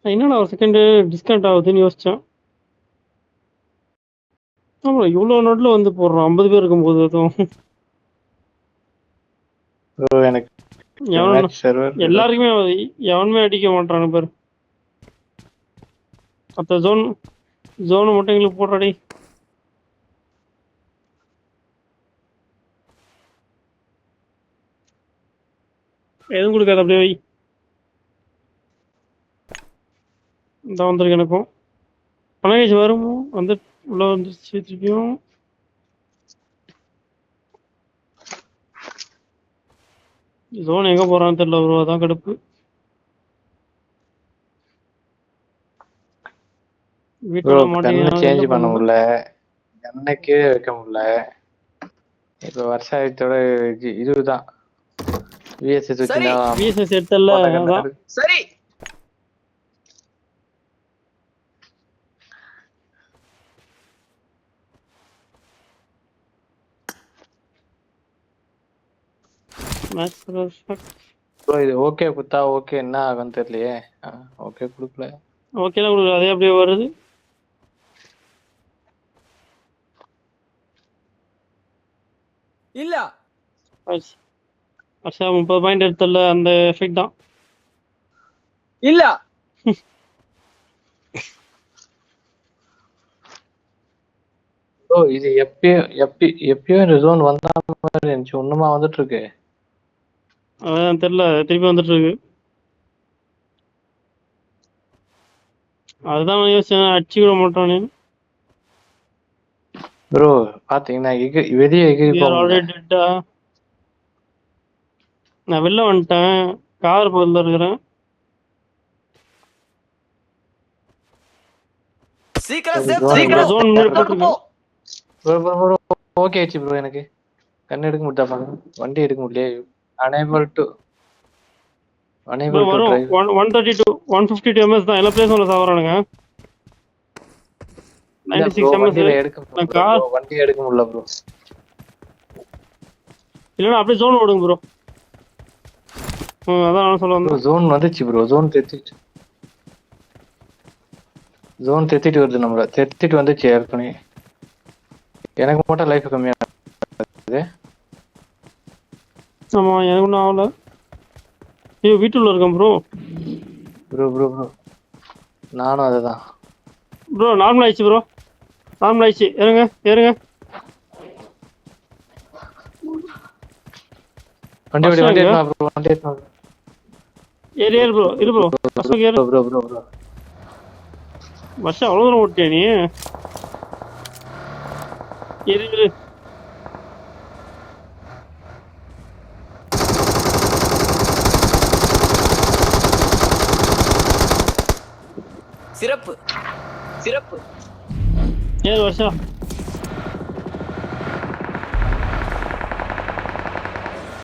என்னடா ஒரு second discount ஆகுதுன்னு யோசிச்சேன். ஆமா இவ்வளோ நோட்ல வந்து போடுறோம் 50 பேர் இருக்கும்போது அதுவும் ப்ரோ எனக்கு எவனும் மேட்ச் சர்வர் எல்லாருக்குமே ஆகுது. எவனுமே அடிக்க மாட்டானு பேர். மற்ற ஜோனு மட்டும் எங்களுக்கு போடுறாடி. எதுவும் கொடுக்காது அப்படியே வை. இந்த வந்திருக்கு எனக்கும் பணகேஜ் வரும் வந்து உள்ள வந்துருச்சு திருப்பியும். ஜோன் எங்க போறான்னு தெரியல ப்ரோ, அதான் கடுப்பு. ப்ரோ வீட்டுல கண்ணு மாட்டேங்க சேஞ்ச் பண்ண முடியல, கண்ணுக்கே வைக்க முடியல. இப்ப வருஷத்தோட இதுதான் விஎஸ்எஸ் வச்சுதான் பிஎஸ்எஸ் எடுத்தல அதான். சரி ப்ரோ இது ஓகே குத்தா ஓகே என்ன ஆகும்னு தெரியலையே. ஓகே கொடுக்கல. ஓகேலாம் கொடுக்கல, அதே அப்படியே வருது. இல்ல வருஷா 30 பாயிண்ட் எடுத்தல அந்த எஃபெக்ட் தான். இல்ல ப்ரோ இது எப்பயோ இந்த ஜோன் வந்தா மாதிரி இருந்துச்சு, ஒண்ணுமா வந்துட்டு இருக்கு. அதான் தெரியல, திருப்பி வந்துட்டு இருக்கு. அதுதான் யோசிச்சேன், அடிச்சு விட மாட்டானு. ப்ரோ பாத்தீங்கன்னா வெளியே எகிரி ஆல்ரெடி நான் வெளில வந்துட்டேன், கார் பக்கத்துல இருக்கிறேன். ஓகே ஆச்சு ப்ரோ. எனக்கு கண்ணு எடுக்க முடியா பாருங்க, வண்டி எடுக்க முடியல. unable to வரும் 132 152 ms தான் எல்லா பிளேஸும் சாவறானுங்க. 96 ms வண்டி எடுக்க முடியல ப்ரோ. இல்லனா அப்படியே ஜோன் ஓடுங்க ப்ரோ. அதான் நான் சொல்ல வந்தேன். ஜோன் வந்துச்சு ப்ரோ, ஜோன் தெத்திட்டு வருது, நம்மள தெத்திட்டு வந்துச்சு ஏற்கனவே. எனக்கு மட்டும் லைஃப் கம்மியா இருக்குது. ஆமா எனக்கு ஒன்றும் ஆகல. ஐயோ வீட்டுள்ள இருக்கேன் ப்ரோ. ப்ரோ நானும் அதுதான் ப்ரோ. நார்மல் ஆயிடுச்சு ப்ரோ, நார்மல் ஆயிடுச்சு. ஏறுங்க வண்டி ஏறு ப்ரோ. இரு ப்ரோ வருஷம் அவ்வளோ தூரம் ஓட்டியா நீ? இரு சிறப்பு ஏறு வருஷம்.